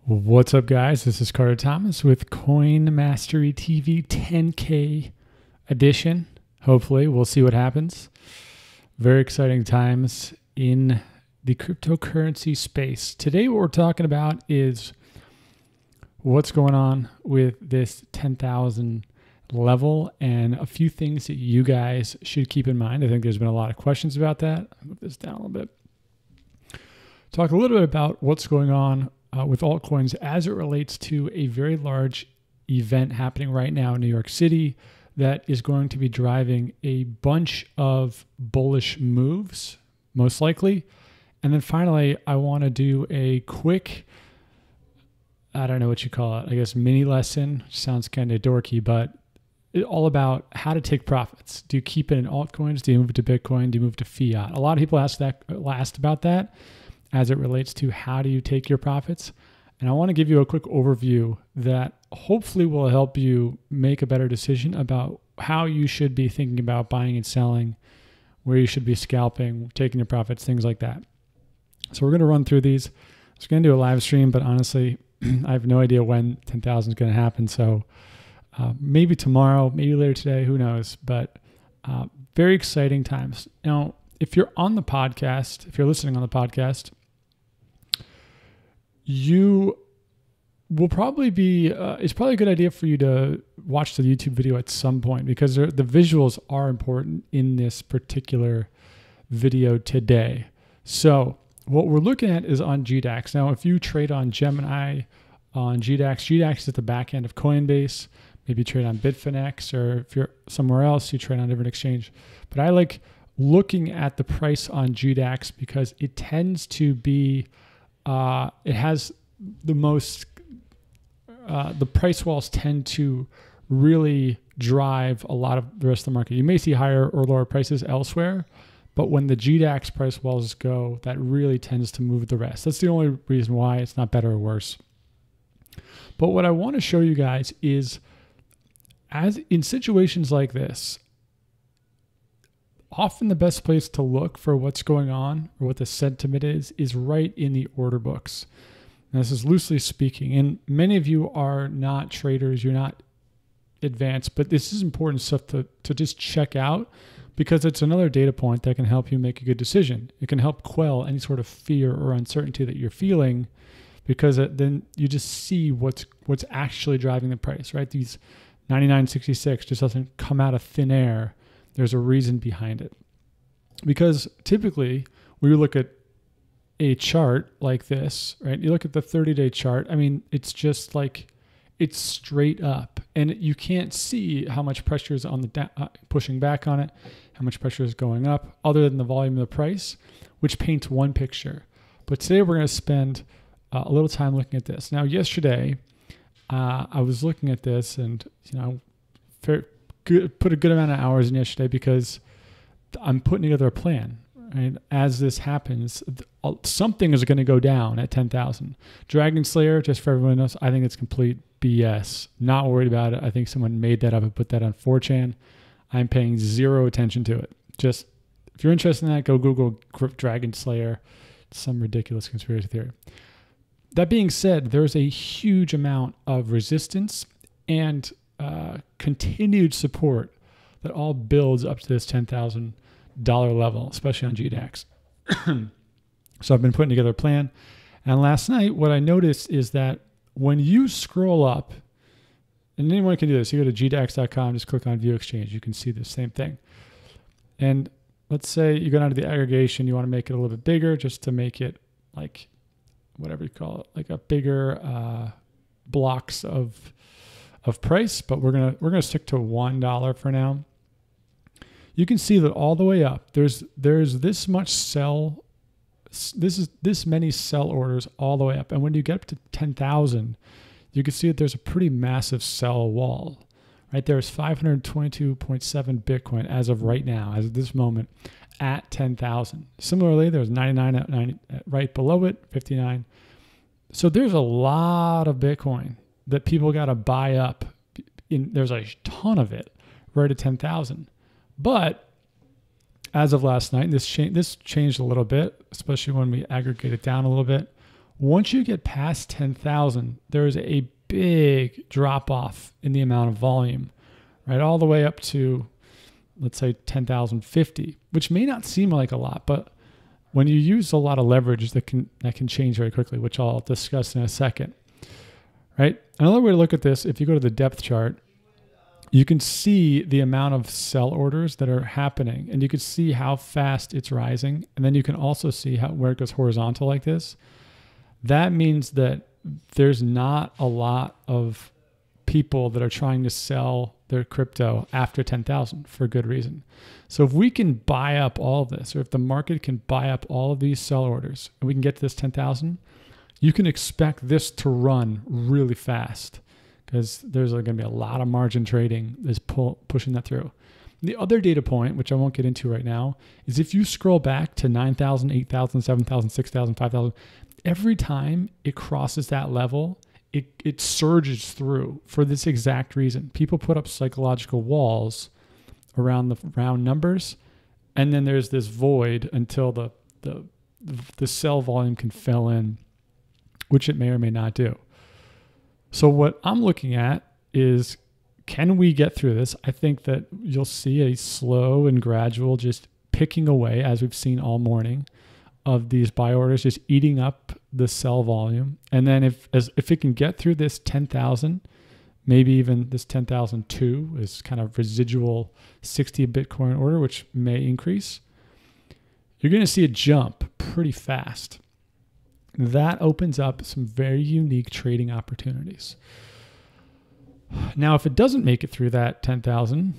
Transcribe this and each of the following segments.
What's up, guys? This is Carter Thomas with Coin Mastery TV 10K edition. Hopefully, we'll see what happens. Very exciting times in the cryptocurrency space. Today, what we're talking about is what's going on with this 10,000 level and a few things that you guys should keep in mind. I think there's been a lot of questions about that. I'll move this down a little bit. Talk a little bit about what's going on with altcoins as it relates to a very large event happening right now in New York City that is going to be driving a bunch of bullish moves, most likely. And then finally, I want to do a quick, I don't know what you call it, I guess mini lesson. Sounds kind of dorky, but all about how to take profits. Do you keep it in altcoins? Do you move it to Bitcoin? Do you move to fiat? A lot of people asked about that as it relates to how do you take your profits. And I want to give you a quick overview that hopefully will help you make a better decision about how you should be thinking about buying and selling, where you should be scalping, taking your profits, things like that. So we're going to run through these. I was going to do a live stream, but honestly, I have no idea when 10,000 is going to happen. So maybe tomorrow, maybe later today, who knows, but very exciting times. Now, if you're on the podcast, if you're listening on the podcast, you will probably be, it's probably a good idea for you to watch the YouTube video at some point because the visuals are important in this particular video today. So what we're looking at is on GDAX. Now, if you trade on Gemini, on GDAX is at the back end of Coinbase. Maybe you trade on Bitfinex, or if you're somewhere else, you trade on a different exchange. But I like looking at the price on GDAX because it tends to be, it has the most, the price walls tend to really drive a lot of the rest of the market. You may see higher or lower prices elsewhere, but when the GDAX price walls go, that really tends to move the rest. That's the only reason why it's not better or worse. But what I want to show you guys is, as in situations like this, often the best place to look for what's going on or what the sentiment is right in the order books. Now, this is loosely speaking, and many of you are not traders, you're not advanced, but this is important stuff to just check out because it's another data point that can help you make a good decision. It can help quell any sort of fear or uncertainty that you're feeling because then you just see what's actually driving the price, right? These 99.66 just doesn't come out of thin air. There's a reason behind it. Because typically, when you look at a chart like this, right? You look at the 30-day chart. I mean, it's just like, it's straight up. And you can't see how much pressure is on the pushing back on it, how much pressure is going up, other than the volume of the price, which paints one picture. But today, we're going to spend a little time looking at this. Now, yesterday, I was looking at this and, put a good amount of hours in yesterday because I'm putting together a plan. Right? As this happens, something is going to go down at 10,000. Dragon Slayer, just for everyone else, I think it's complete BS. Not worried about it. I think someone made that up and put that on 4chan. I'm paying zero attention to it. Just, if you're interested in that, go Google Dragon Slayer. It's some ridiculous conspiracy theory. That being said, there's a huge amount of resistance and continued support that all builds up to this $10,000 level, especially on GDAX. So I've been putting together a plan. And last night, what I noticed is that when you scroll up, and anyone can do this, you go to gdax.com, just click on View Exchange. You can see the same thing. And let's say you go down to the aggregation, you want to make it a little bit bigger just to make it like, whatever you call it, like a bigger blocks of price, but we're gonna stick to $1 for now. You can see that all the way up, there's this much sell. This many sell orders all the way up, and when you get up to 10,000, you can see that there's a pretty massive sell wall. Right there's 522.7 Bitcoin as of right now, as of this moment, at 10,000. Similarly, there's 99 at 90, right below it, 59. So there's a lot of Bitcoin that people got to buy up. There's a ton of it right at 10,000. But as of last night, this changed a little bit, especially when we aggregate it down a little bit. Once you get past 10,000, there is a big drop off in the amount of volume, right? All the way up to, let's say, 10,050, which may not seem like a lot, but when you use a lot of leverage, that can change very quickly, which I'll discuss in a second, right? Another way to look at this, if you go to the depth chart, you can see the amount of sell orders that are happening, and you can see how fast it's rising. And then you can also see where it goes horizontal like this. That means that there's not a lot of people that are trying to sell their crypto after 10,000 for good reason. So if we can buy up all of this, or if the market can buy up all of these sell orders and we can get to this 10,000, you can expect this to run really fast because there's going to be a lot of margin trading that's pushing that through. The other data point, which I won't get into right now, is if you scroll back to 9,000, 8,000, 7,000, 6,000, 5,000, every time it crosses that level, it surges through for this exact reason. People put up psychological walls around the round numbers, and then there's this void until the sell volume can fill in, which it may or may not do. So what I'm looking at is, can we get through this? I think that you'll see a slow and gradual just picking away, as we've seen all morning, of these buy orders just eating up the sell volume. And then if it can get through this 10,000, maybe even this 10,002 is kind of residual 60 Bitcoin order, which may increase, you're going to see a jump pretty fast. That opens up some very unique trading opportunities. Now, if it doesn't make it through that 10,000,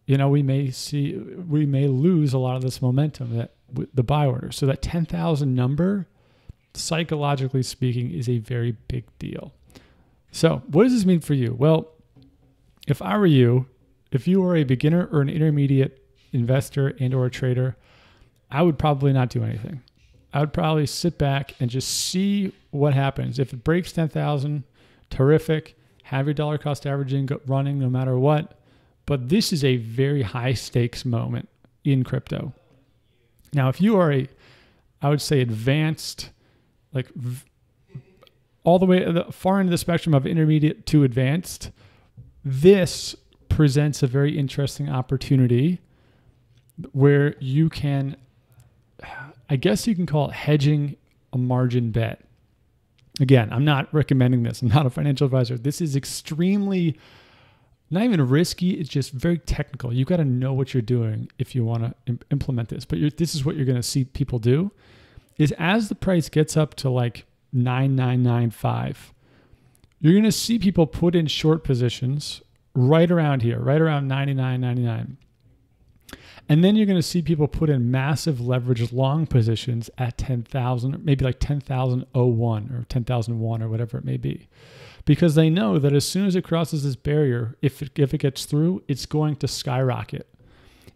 we may lose a lot of this momentum, that the buy order. So that 10,000 number, psychologically speaking, is a very big deal. So what does this mean for you? Well, if I were you, if you were a beginner or an intermediate investor and or a trader, I would probably not do anything. I would probably sit back and just see what happens. If it breaks 10,000, terrific. Have your dollar cost averaging running no matter what. But this is a very high stakes moment in crypto. Now, if you are I would say advanced, like all the way far into the spectrum of intermediate to advanced, this presents a very interesting opportunity where you can, I guess you can call it hedging a margin bet. Again, I'm not recommending this. I'm not a financial advisor. This is extremely, not even risky. It's just very technical. You've got to know what you're doing if you want to implement this. But this is what you're going to see people do, is as the price gets up to like 9,995, you're going to see people put in short positions right around here, right around 99.99. And then you're going to see people put in massive leverage long positions at 10,000, maybe like 10,001 or 10,001 or whatever it may be. Because they know that as soon as it crosses this barrier, if it gets through, it's going to skyrocket.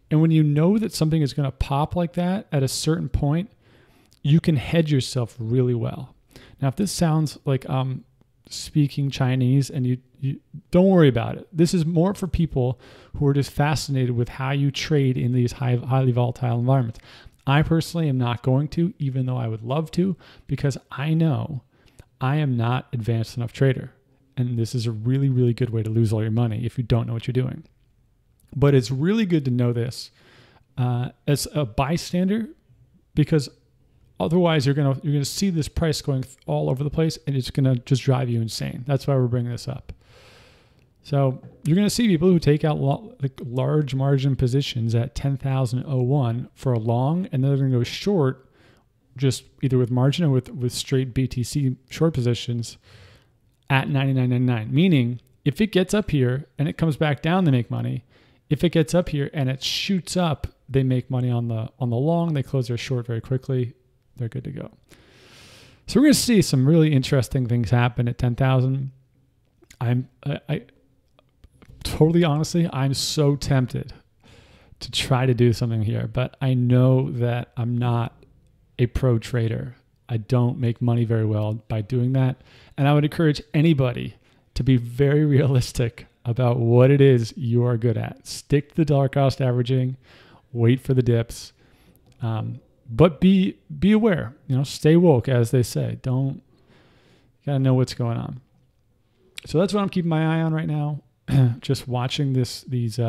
And when you know that something is going to pop like that at a certain point, you can hedge yourself really well. Now, if this sounds like I'm speaking Chinese, and you don't worry about it. This is more for people who are just fascinated with how you trade in these highly volatile environments. I personally am not going to, even though I would love to, because I know I am not advanced enough trader. And this is a really, really good way to lose all your money if you don't know what you're doing. But it's really good to know this as a bystander, because otherwise you're gonna see this price going all over the place, and it's gonna just drive you insane. That's why we're bringing this up. So you're gonna see people who take out large margin positions at 10,001 for a long, and then they're gonna go short, just either with margin or with straight BTC short positions at 99.99. Meaning, if it gets up here and it comes back down, they make money. If it gets up here and it shoots up, they make money on the long. They close their short very quickly. They're good to go. So we're going to see some really interesting things happen at 10,000. I totally honestly, I'm so tempted to try to do something here, but I know that I'm not a pro trader. I don't make money very well by doing that. And I would encourage anybody to be very realistic about what it is you are good at. Stick to the dollar cost averaging, wait for the dips. But be aware, stay woke, as they say. You gotta know what's going on. So that's what I'm keeping my eye on right now. Just watching these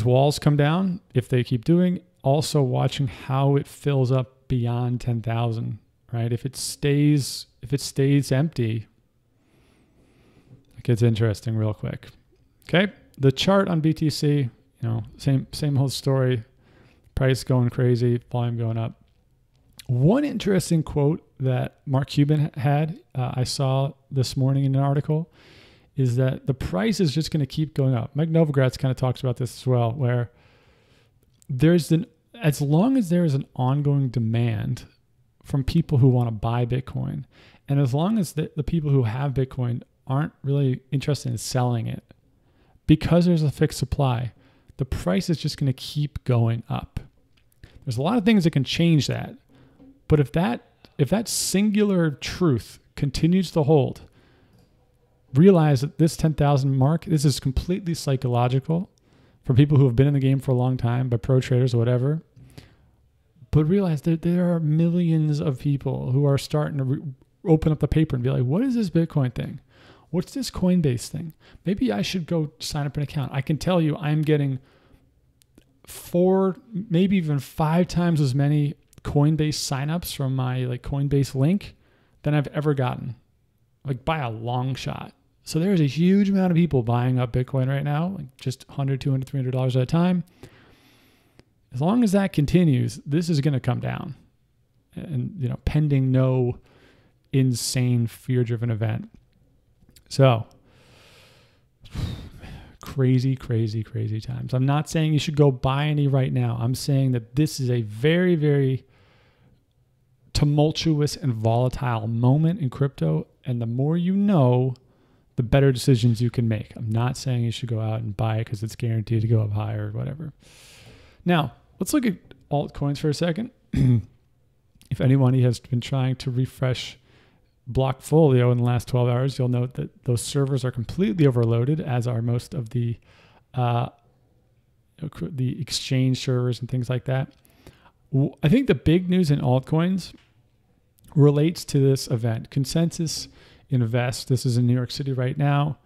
walls come down if they keep doing. Also watching how it fills up beyond 10,000. Right? If it stays empty, it gets interesting real quick. Okay, the chart on BTC, same whole story. Price going crazy, volume going up. One interesting quote that Mark Cuban had, I saw this morning in an article, is that the price is just going to keep going up. Mike Novogratz kind of talks about this as well, where as long as there is an ongoing demand from people who want to buy Bitcoin, and as long as the people who have Bitcoin aren't really interested in selling it, because there's a fixed supply, the price is just going to keep going up. There's a lot of things that can change that. But if that singular truth continues to hold, realize that this 10,000 mark, this is completely psychological for people who have been in the game for a long time, by pro traders or whatever. But realize that there are millions of people who are starting to open up the paper and be like, what is this Bitcoin thing? What's this Coinbase thing? Maybe I should go sign up an account. I can tell you I'm getting 4, maybe even 5 times as many Coinbase signups from my Coinbase link than I've ever gotten, by a long shot. So there's a huge amount of people buying up Bitcoin right now, just $100, $200, $300 at a time. As long as that continues, this is going to come down, and pending no insane fear-driven event. So crazy times. I'm not saying you should go buy any right now. I'm saying that this is a very, very tumultuous and volatile moment in crypto. And the more you know, the better decisions you can make. I'm not saying you should go out and buy it because it's guaranteed to go up higher or whatever. Now, let's look at altcoins for a second. If anyone has been trying to refresh Blockfolio in the last 12 hours, you'll note that those servers are completely overloaded, as are most of the exchange servers and things like that. I think the big news in altcoins relates to this event. Consensus Invest. This is in New York City right now.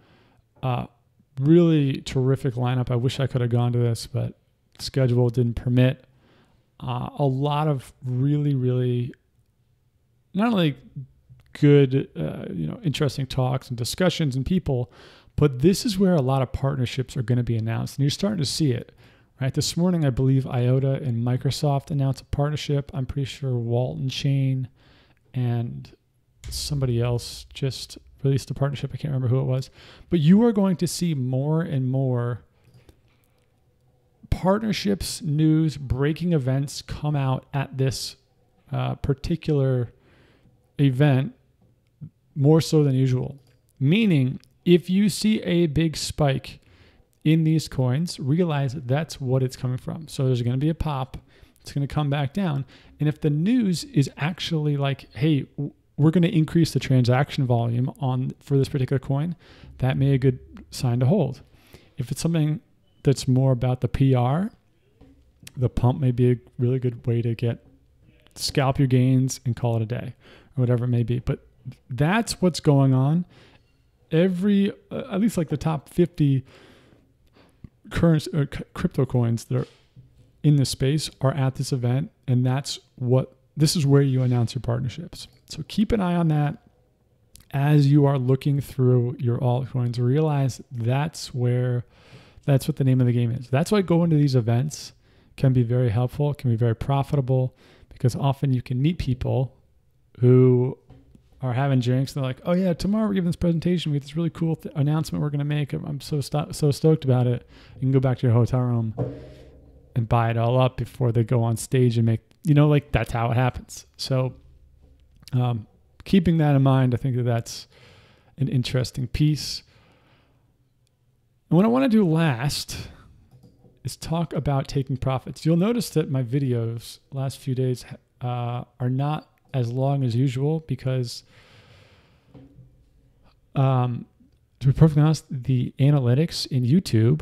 Really terrific lineup. I wish I could have gone to this, but schedule didn't permit. A lot of really not only good, interesting talks and discussions and people, but this is where a lot of partnerships are going to be announced, and you're starting to see it, right? This morning, I believe IOTA and Microsoft announced a partnership. I'm pretty sure Walton Chain and somebody else just released a partnership. I can't remember who it was, but you are going to see more and more partnerships, news, breaking events come out at this particular event, more so than usual. Meaning, if you see a big spike in these coins, realize that that's what it's coming from. So there's going to be a pop. It's going to come back down. And if the news is actually hey, we're going to increase the transaction volume for this particular coin, that may be a good sign to hold. If it's something that's more about the PR, the pump may be a really good way to scalp your gains and call it a day, or whatever it may be. But that's what's going on. At least the top 50 crypto coins that are in this space are at this event, and this is where you announce your partnerships. So keep an eye on that as you are looking through your altcoins. Realize that's what the name of the game is. That's why going to these events can be very helpful, can be very profitable, because often you can meet people who are having drinks and they're like, oh yeah, tomorrow we're giving this presentation. We have this really cool announcement we're going to make. I'm so stoked about it. You can go back to your hotel room and buy it all up before they go on stage and make, that's how it happens. So keeping that in mind, I think that's an interesting piece. And what I want to do last is talk about taking profits. You'll notice that my videos last few days are not as long as usual because, to be perfectly honest, the analytics in YouTube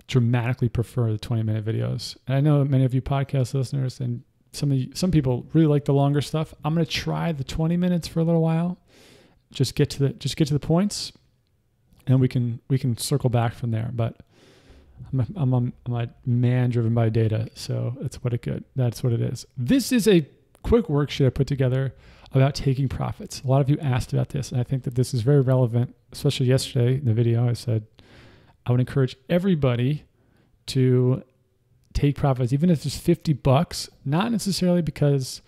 dramatically prefer the 20-minute videos. And I know many of you podcast listeners and some people really like the longer stuff. I'm going to try the 20 minutes for a little while. Just get to the points, and we can circle back from there. But I'm a man driven by data, so that's what it is. This is a quick worksheet I put together about taking profits. A lot of you asked about this, and I think that this is very relevant, especially yesterday in the video. I said I would encourage everybody to take profits, even if it's $50, not necessarily because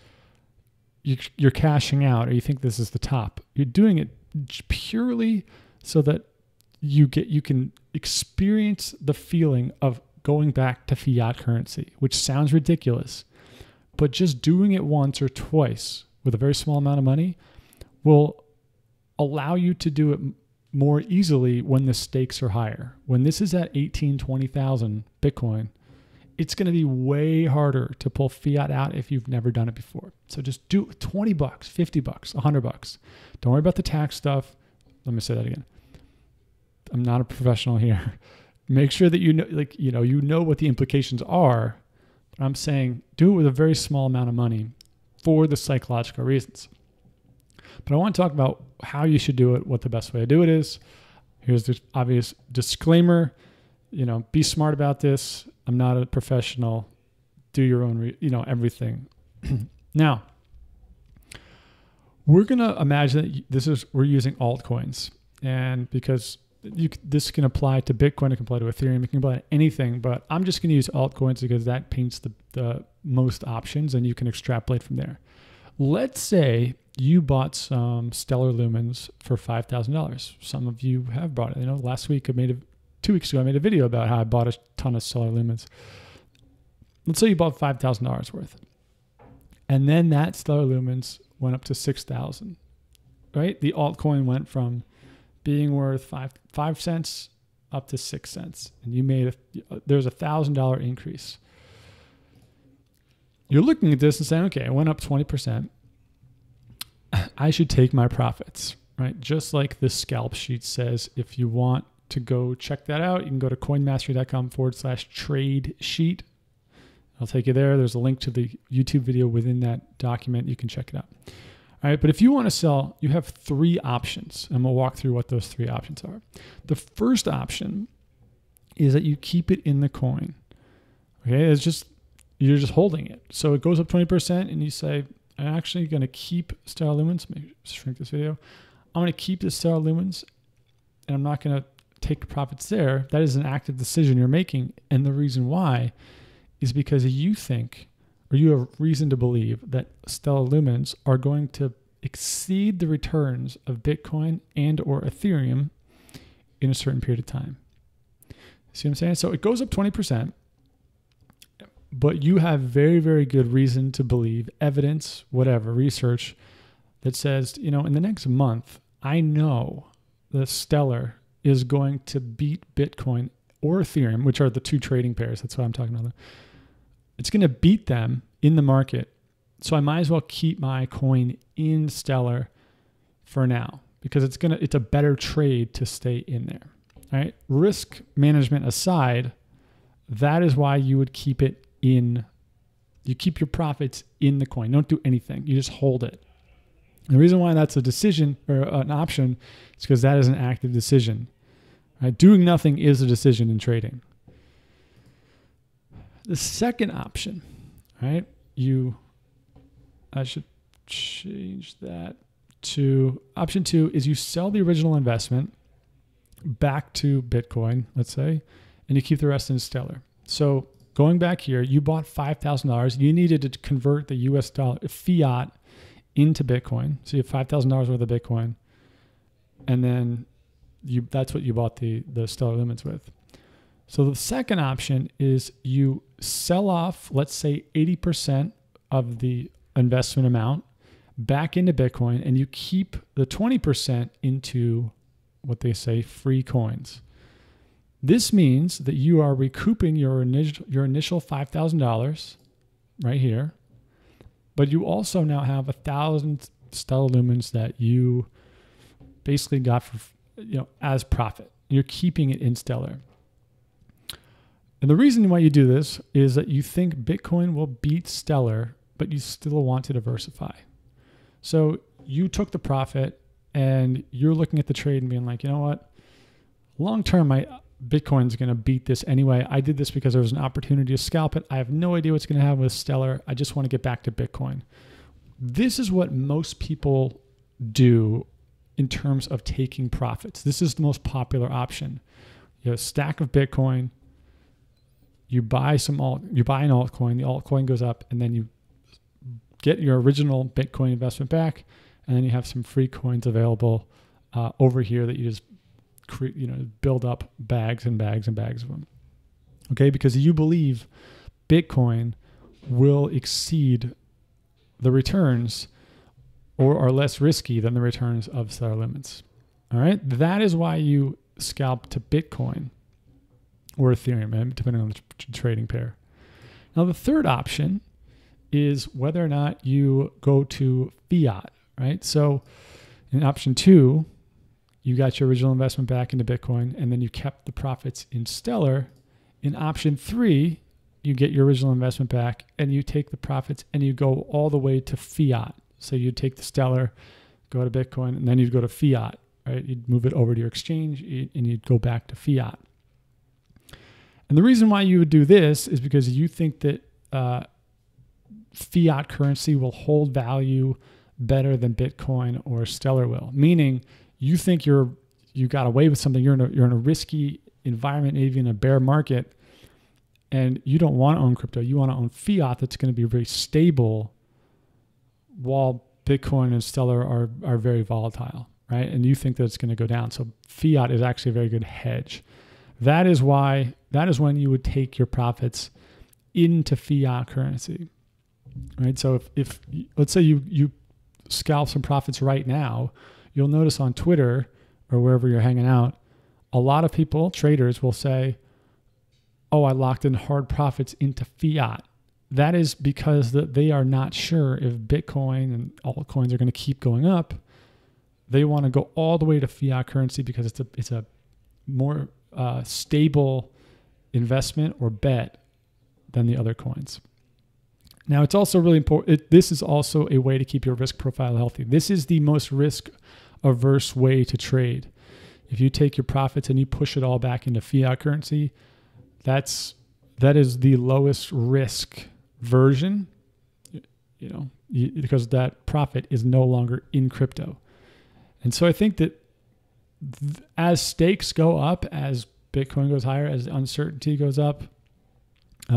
you're cashing out or you think this is the top. You're doing it purely so that you can experience the feeling of going back to fiat currency, which sounds ridiculous, but just doing it once or twice with a very small amount of money will allow you to do it more easily when the stakes are higher. When this is at 18, 20,000 Bitcoin, it's going to be way harder to pull fiat out if you've never done it before. So just do $20, $50, $100. Don't worry about the tax stuff. Let me say that again. I'm not a professional here. Make sure that you know what the implications are. But I'm saying do it with a very small amount of money for the psychological reasons. But I want to talk about how you should do it, what the best way to do it is. Here's the obvious disclaimer. Be smart about this. I'm not a professional. Do your own, everything. Now, we're going to imagine that we're using altcoins. And because this can apply to Bitcoin, it can apply to Ethereum, it can apply to anything, but I'm just going to use altcoins because that paints the most options and you can extrapolate from there. Let's say you bought some Stellar Lumens for $5,000. Some of you have bought it. Last week 2 weeks ago, I made a video about how I bought a ton of Stellar Lumens. Let's say you bought $5,000 worth. And then that Stellar Lumens went up to $6,000, right? The altcoin went from being worth 5 cents up to 6 cents. And there's $1,000 increase. You're looking at this and saying, okay, it went up 20%. I should take my profits, right? Just like the scalp sheet says, if you want to go check that out, you can go to coinmastery.com/trade sheet. I'll take you there. There's a link to the YouTube video within that document. You can check it out. All right, but if you want to sell, you have 3 options. And we'll walk through what those 3 options are. The first option is that you keep it in the coin. Okay, you're just holding it. So it goes up 20% and you say, I'm actually going to keep Stellar Lumens. Maybe shrink this video. I'm going to keep the Stellar Lumens and I'm not going to take profits there. That is an active decision you're making. And the reason why is because you think, or you have reason to believe, that Stellar Lumens are going to exceed the returns of Bitcoin and or Ethereum in a certain period of time. See what I'm saying? So it goes up 20%, but you have very, very good reason to believe, evidence, whatever, research that says, in the next month, I know the Stellar is going to beat Bitcoin or Ethereum, which are the 2 trading pairs. That's what I'm talking about. It's going to beat them in the market. So I might as well keep my coin in Stellar for now because it's a better trade to stay in there. All right. Risk management aside, that is why you would keep it in. You keep your profits in the coin. Don't do anything. You just hold it. The reason why that's a decision or an option is because that is an active decision. Right? Doing nothing is a decision in trading. The second option, right? I should change that to option 2 is you sell the original investment back to Bitcoin, let's say, and you keep the rest in Stellar. So going back here, you bought $5,000. You needed to convert the US dollar fiat into Bitcoin. So you have $5,000 worth of Bitcoin. And then that's what you bought the Stellar Lumens with. So the second option is you sell off, let's say 80% of the investment amount back into Bitcoin, and you keep the 20% into what they say free coins. This means that you are recouping your initial $5,000 right here, but you also now have 1,000 Stellar Lumens that you basically got for, as profit. You're keeping it in Stellar. And the reason why you do this is that you think Bitcoin will beat Stellar, but you still want to diversify. So you took the profit and you're looking at the trade and being like, you know what? Long term, my Bitcoin's going to beat this anyway. I did this because there was an opportunity to scalp it. I have no idea what's going to happen with Stellar. I just want to get back to Bitcoin. This is what most people do in terms of taking profits. This is the most popular option. You have a stack of Bitcoin. You buy an altcoin. The altcoin goes up, and then you get your original Bitcoin investment back, and then you have some free coins available over here that you just build up bags and bags and bags of them. Okay, because you believe Bitcoin will exceed the returns or are less risky than the returns of Stellar limits. All right, that is why you scalp to Bitcoin or Ethereum, depending on the trading pair. Now, the third option is whether or not you go to fiat, right? So in option 2, you got your original investment back into Bitcoin, and then you kept the profits in Stellar. In option 3, you get your original investment back, and you take the profits, and you go all the way to fiat. So you take the Stellar, go to Bitcoin, and then you'd go to fiat, right? You'd move it over to your exchange, and you'd go back to fiat. And the reason why you would do this is because you think that fiat currency will hold value better than Bitcoin or Stellar will. Meaning, you think you got away with something. You're in a risky environment, maybe in a bear market, and you don't want to own crypto. You want to own fiat that's going to be very stable, while Bitcoin and Stellar are very volatile, right? And you think that it's going to go down. So fiat is actually a very good hedge. That is when you would take your profits into fiat currency, right? So if let's say you scalp some profits right now, you'll notice on Twitter or wherever you're hanging out, a lot of people, traders, will say, oh, I locked in hard profits into fiat. That is because they are not sure if Bitcoin and altcoins are going to keep going up. They want to go all the way to fiat currency because it's a more stable investment or bet than the other coins. Now, it's also really important. This is also a way to keep your risk profile healthy. This is the most risk-averse way to trade. If you take your profits and you push it all back into fiat currency, that is the lowest risk version, because that profit is no longer in crypto. And so I think that as stakes go up, as Bitcoin goes higher, as uncertainty goes up,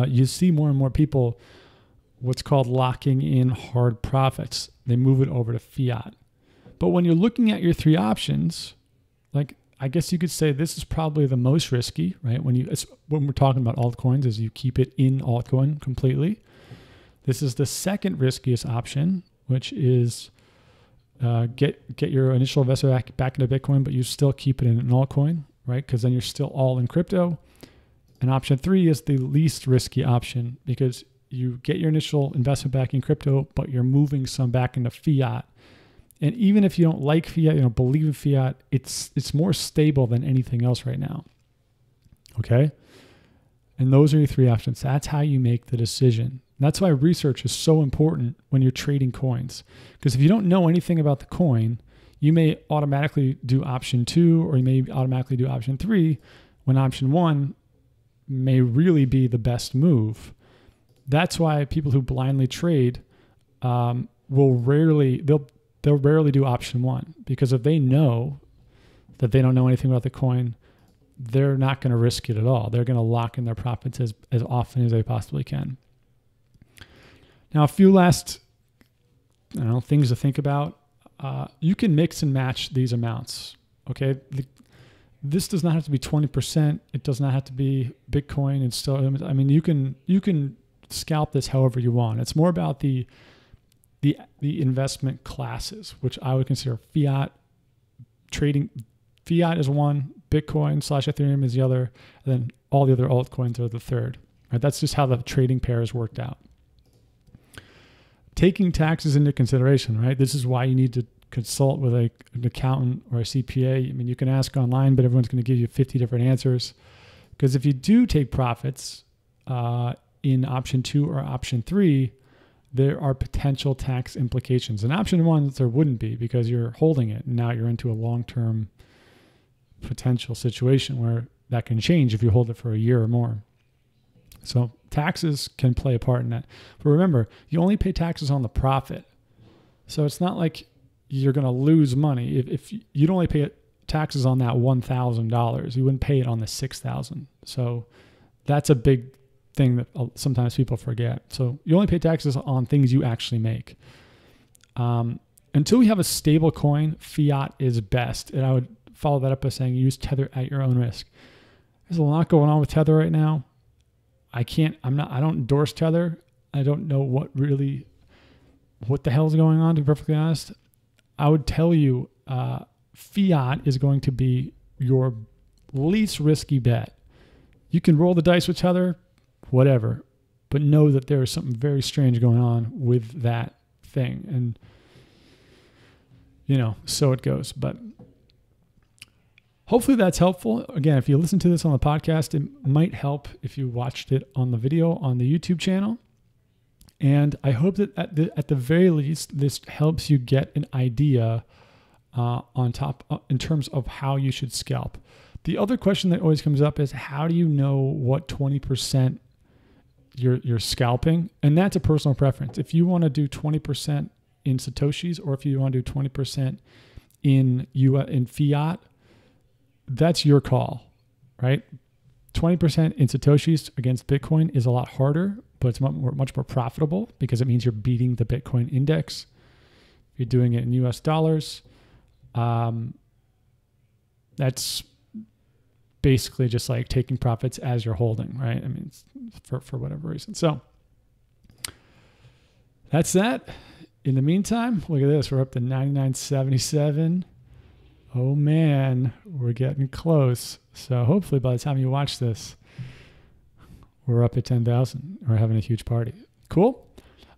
you see more and more people what's called locking in hard profits. They move it over to fiat. But when you're looking at your 3 options, like I guess you could say this is probably the most risky, right? When we're talking about altcoins, is you keep it in altcoin completely. This is the second riskiest option, which is get your initial investment back into Bitcoin, but you still keep it in an altcoin, right? Because then you're still all in crypto. And option 3 is the least risky option because you get your initial investment back in crypto, but you're moving some back into fiat. And even if you don't like fiat, believe in fiat, it's more stable than anything else right now. Okay? And those are your 3 options. That's how you make the decision. And that's why research is so important when you're trading coins. Because if you don't know anything about the coin, you may automatically do option 2 or you may automatically do option 3 when option 1 may really be the best move. That's why people who blindly trade they'll rarely do option 1, because if they know that they don't know anything about the coin, they're not going to risk it at all. They're going to lock in their profits as often as they possibly can. Now, a few last things to think about. You can mix and match these amounts. Okay, this does not have to be 20%. It does not have to be Bitcoin and still. I mean, you can scalp this however you want. It's more about the investment classes, which I would consider fiat trading. Fiat is one, Bitcoin / Ethereum is the other, and then all the other altcoins are the third. Right? That's just how the trading pair is worked out. Taking taxes into consideration, right? This is why you need to consult with an accountant or a CPA. I mean, you can ask online, but everyone's going to give you 50 different answers. Because if you do take profits in option 2 or option 3, there are potential tax implications. In option 1, there wouldn't be because you're holding it. And now you're into a long-term potential situation where that can change if you hold it for a year or more. So taxes can play a part in that. But remember, you only pay taxes on the profit. So it's not like you're going to lose money. If you'd only pay taxes on that $1,000, you wouldn't pay it on the $6,000. So that's a big thing that sometimes people forget. So you only pay taxes on things you actually make. Until we have a stable coin, fiat is best. And I would follow that up by saying use Tether at your own risk. There's a lot going on with Tether right now. I don't endorse Tether. I don't know what the hell is going on, to be perfectly honest. I would tell you fiat is going to be your least risky bet. You can roll the dice with Tether, whatever, but know that there is something very strange going on with that thing. And, so it goes. But hopefully that's helpful. Again, if you listen to this on the podcast, it might help if you watched it on the video on the YouTube channel. And I hope that at the very least, this helps you get an idea in terms of how you should scalp. The other question that always comes up is, how do you know what 20% you're scalping? And that's a personal preference. If you want to do 20% in Satoshis, or if you want to do 20% in fiat, that's your call, right? 20% in Satoshis against Bitcoin is a lot harder, but it's much more profitable because it means you're beating the Bitcoin index. If you're doing it in US dollars, that's basically just like taking profits as you're holding, right? I mean, for whatever reason. So that's that. In the meantime, look at this. We're up to 99.77. Oh man, we're getting close. So hopefully by the time you watch this, we're up at 10,000. We're having a huge party. Cool.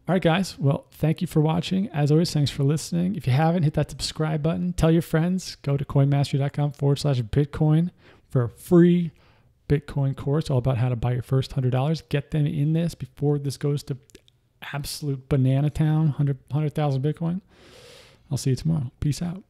All right, guys. Well, thank you for watching. As always, thanks for listening. If you haven't, hit that subscribe button. Tell your friends. Go to coinmastery.com/Bitcoin for a free Bitcoin course all about how to buy your first $100. Get them in this before this goes to absolute banana town, 100,000 Bitcoin. I'll see you tomorrow. Peace out.